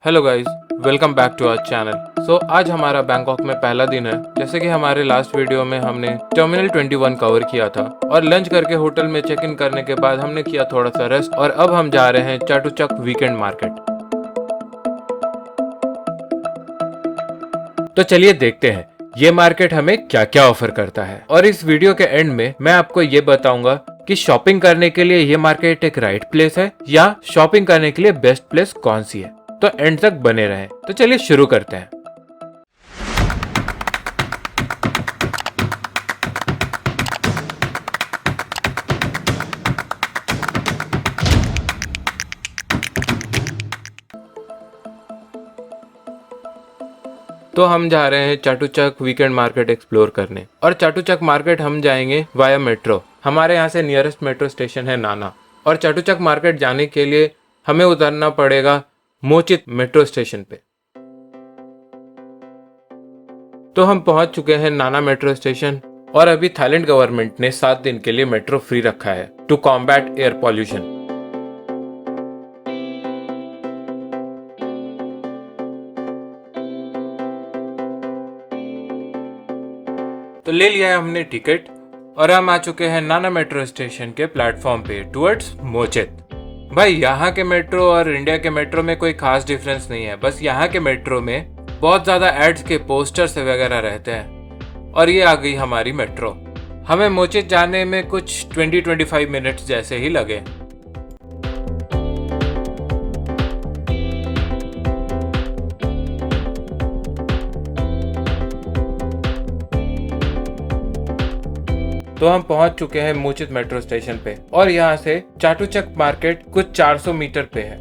Hello guys, welcome back to our channel. आज हमारा Bangkok में पहला दिन है। जैसे कि हमारे लास्ट वीडियो में हमने टर्मिनल 21 कवर किया था और लंच करके होटल में चेक इन करने के बाद हमने किया थोड़ा सा रेस्ट और अब हम जा रहे हैं चाटुचक वीकेंड मार्केट। तो चलिए देखते हैं ये मार्केट हमें क्या क्या ऑफर करता है और इस वीडियो के एंड में मैं आपको ये बताऊंगा कि शॉपिंग करने के लिए ये मार्केट एक राइट प्लेस है या शॉपिंग करने के लिए बेस्ट प्लेस कौन सी है। तो एंड तक बने रहें। तो चलिए शुरू करते हैं। तो हम जा रहे हैं चाटुचक वीकेंड मार्केट एक्सप्लोर करने और चाटुचक मार्केट हम जाएंगे वाया मेट्रो। हमारे यहाँ से नियरेस्ट मेट्रो स्टेशन है नाना और चाटुचक मार्केट जाने के लिए हमें उतरना पड़ेगा मोचित मेट्रो स्टेशन पे। तो हम पहुंच चुके हैं नाना मेट्रो स्टेशन और अभी थाईलैंड गवर्नमेंट ने 7 दिन के लिए मेट्रो फ्री रखा है टू कॉम्बैट एयर पॉल्यूशन। तो ले लिया है हमने टिकट और हम आ चुके हैं नाना मेट्रो स्टेशन के प्लेटफॉर्म पे टुवर्ड्स मोचित। भाई यहाँ के मेट्रो और इंडिया के मेट्रो में कोई खास डिफरेंस नहीं है, बस यहाँ के मेट्रो में बहुत ज़्यादा एड्स के पोस्टर्स वगैरह रहते हैं। और ये आ गई हमारी मेट्रो। हमें मोचित जाने में कुछ 20-25 मिनट्स जैसे ही लगे। तो हम पहुंच चुके हैं मोचित मेट्रो स्टेशन पे और यहाँ से चाटुचक मार्केट कुछ 400 मीटर पे है।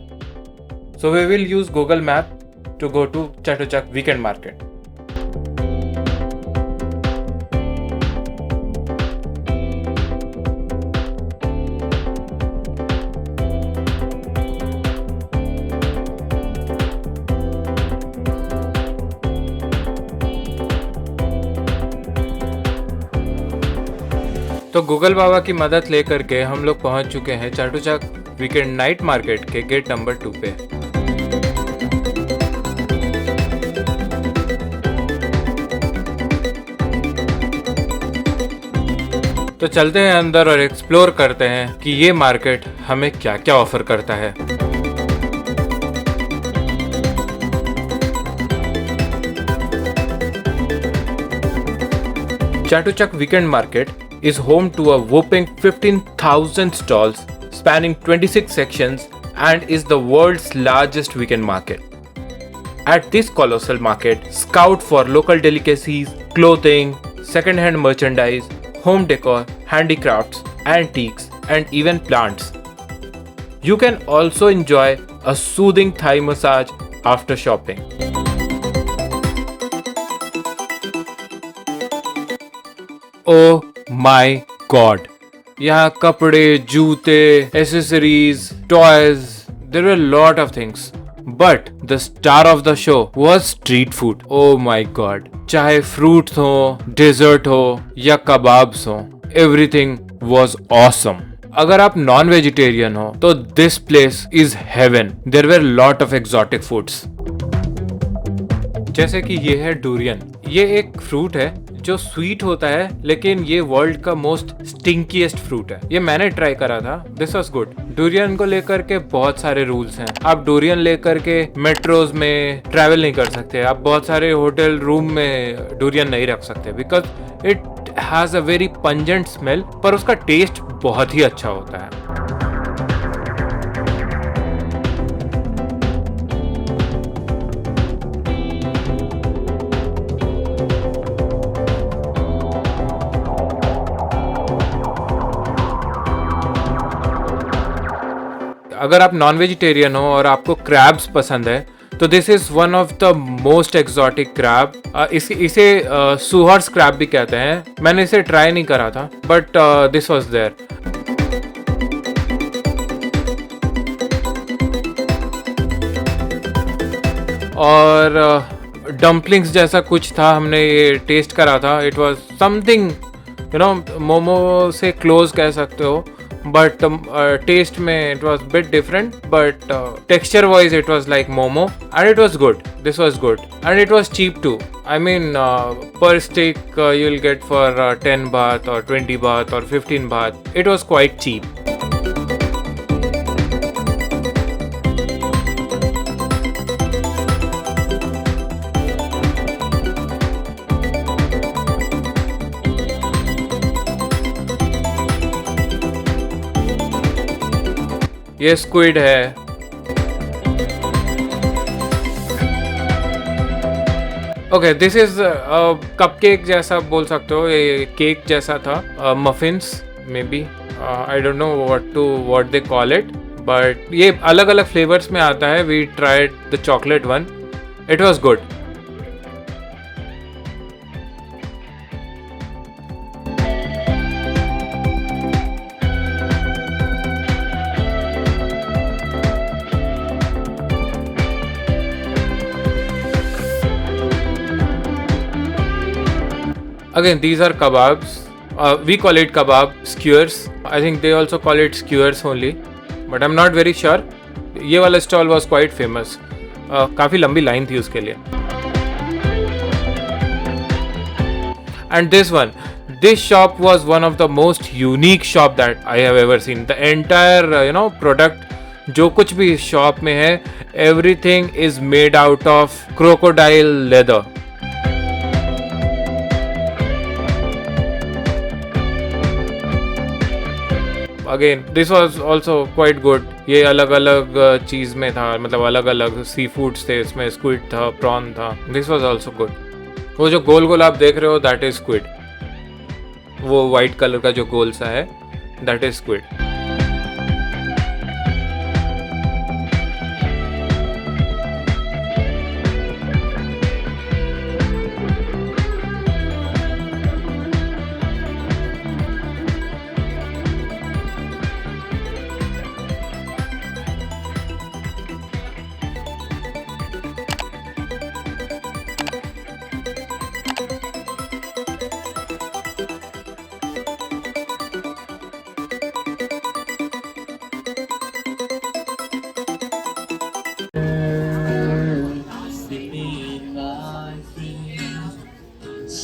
So we will use Google map to go to Chatuchak weekend market. तो गूगल बाबा की मदद लेकर के हम लोग पहुंच चुके हैं चाटुचक वीकेंड नाइट मार्केट के गेट नंबर 2 पे। तो चलते हैं अंदर और एक्सप्लोर करते हैं कि ये मार्केट हमें क्या क्या ऑफर करता है। Chatuchak weekend market is home to a whopping 15,000 stalls spanning 26 sections and is the world's largest weekend market. At this colossal market, scout for local delicacies, clothing, second-hand merchandise, home decor, handicrafts, antiques, and even plants. You can also enjoy a soothing Thai massage after shopping. Oh my god, यहाँ कपड़े, जूते, accessories, toys, there were lot of things, but the star of the show was street food. Oh my god, चाहे fruits हो, dessert हो या kebabs हो, everything was awesome. अगर आप नॉन वेजिटेरियन हो तो this place is heaven. There were lot of exotic foods, जैसे कि ये है डूरियन। ये एक फ्रूट है जो स्वीट होता है, लेकिन ये वर्ल्ड का मोस्ट स्टिंकीएस्ट फ्रूट है। ये मैंने ट्राई करा था, दिस वाज गुड। डूरियन को लेकर के बहुत सारे रूल्स हैं। आप डूरियन लेकर के मेट्रोज में ट्रैवल नहीं कर सकते, आप बहुत सारे होटल रूम में डूरियन नहीं रख सकते because it has a very pungent smell, पर उसका टेस्ट बहुत ही अच्छा होता है। अगर आप नॉन वेजिटेरियन हो और आपको क्रैब्स पसंद है तो this is one of the most exotic crab. इसे सुहर्स क्रैब भी कहते हैं। मैंने इसे ट्राई नहीं करा था, बट दिस वाज देयर। और डम्पलिंग्स जैसा कुछ था, हमने ये टेस्ट करा था। It was something, you know, momo से क्लोज कह सकते हो, but taste में it was bit different, but texture wise it was like momo, and it was good. This was good, and it was cheap too. I mean, per stick you'll get for 10 baht or 20 baht or 15 baht. It was quite cheap. ये squid है. Okay, this is cupcake जैसा बोल सकते हो, ये cake जैसा था, muffins may be, I don't know what they call it, but ये अलग अलग फ्लेवर्स में आता है. We tried the chocolate one, it was good. Again, these are kebabs. We call it kebab skewers. I think they also call it skewers only, but I'm not very sure. ये वाला stall was quite famous. काफ़ी लंबी line थी उसके लिए. And this shop was one of the most unique shop that I have ever seen. The entire product, जो कुछ भी शॉप में है, everything is made out of crocodile leather. Again this was also quite good. ये अलग अलग चीज़ में था, मतलब अलग अलग सी फूड्स थे इसमें. स्क्विड था, प्रॉन था. This was also good. वो जो गोल गोल आप देख रहे हो, दैट इज स्क्विड. वो वाइट कलर का जो गोल सा है, that is squid.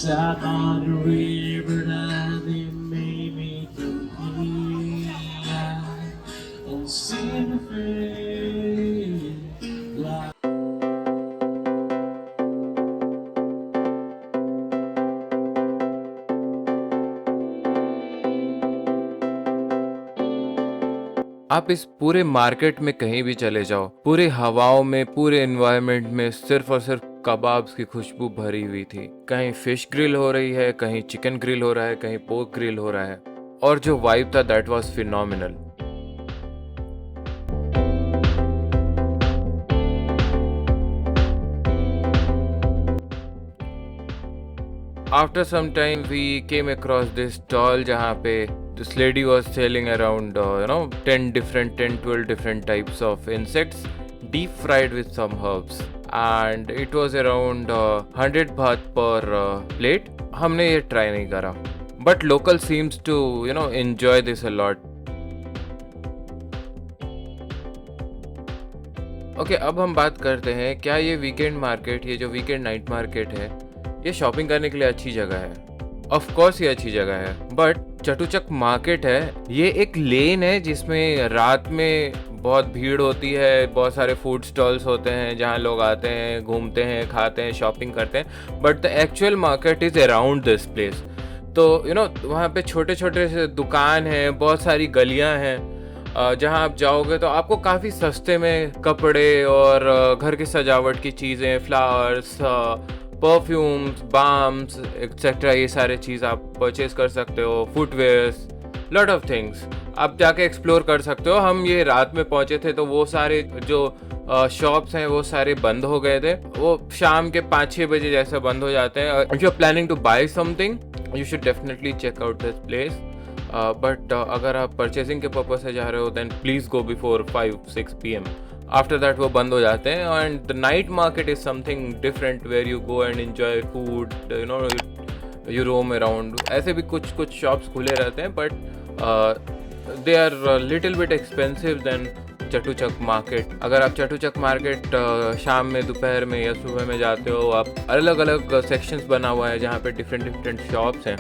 Sat on the river and it made me complete and see the fade like आप इस पूरे मार्केट में कहीं भी चले जाओ, पूरे हवाओं में, पूरे एनवायरनमेंट में सिर्फ और सिर्फ कबाब्स की खुशबू भरी हुई थी. कहीं फिश ग्रिल हो रही है, कहीं चिकन ग्रिल हो रहा है, कहीं पोर्क ग्रिल हो रहा है, और जो वाइब था that was phenomenal. After some time we came across this stall जहाँ पे this lady was selling around 12 different types of insects deep fried with some herbs, and it was around 100 baht per plate. हमने ये try नहीं करा, but local seems to enjoy this a lot. Okay, अब हम बात करते हैं क्या ये वीकेंड मार्केट, ये जो वीकेंड नाइट मार्केट है, ये शॉपिंग करने के लिए अच्छी जगह है. ऑफ कोर्स ये अच्छी जगह है, बट चटुचक मार्केट है, ये एक लेन है जिसमें रात में बहुत भीड़ होती है. बहुत सारे फूड स्टॉल्स होते हैं जहाँ लोग आते हैं, घूमते हैं, खाते हैं, शॉपिंग करते हैं, but the actual market is around this place. तो वहाँ पे छोटे छोटे से दुकान हैं, बहुत सारी गलियाँ हैं जहाँ आप जाओगे तो आपको काफ़ी सस्ते में कपड़े और घर की सजावट की चीज़ें, फ्लावर्स, परफ्यूम्स, बाम्स एक्सेट्रा, ये सारे चीज़ आप परचेज कर सकते हो. फुटवेयर्स, लॉट ऑफ थिंग्स आप जाके एक्सप्लोर कर सकते हो. हम ये रात में पहुँचे थे तो वो सारे जो शॉप्स हैं वो सारे बंद हो गए थे. वो शाम के 5-6 बजे जैसे बंद हो जाते हैं. If you are planning to buy something you should definitely check out this place. But अगर आप परचेजिंग के पर्पज से जा रहे हो then please go before 5-6 PM. After that वो बंद हो जाते हैं. And the night market is something different where you go and enjoy food, you roam around. ऐसे भी कुछ शॉप्स खुले रहते हैं, but they are little bit expensive than Chatuchak market. अगर आप चटूचक मार्केट शाम में, दोपहर में या सुबह में जाते हो, आप अलग अलग सेक्शंस बना हुआ है जहाँ पे डिफरेंट डिफरेंट शॉप्स हैं,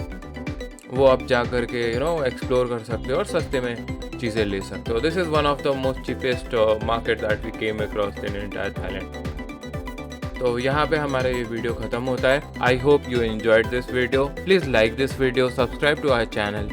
वो आप जा कर के एक्सप्लोर कर सकते हो और सस्ते में चीज़ें ले सकते हो। This is one of the most cheapest market that we came across in entire Thailand. तो यहाँ पे हमारा ये वीडियो ख़त्म होता है। I hope you enjoyed this video. Please like this video, subscribe to our channel.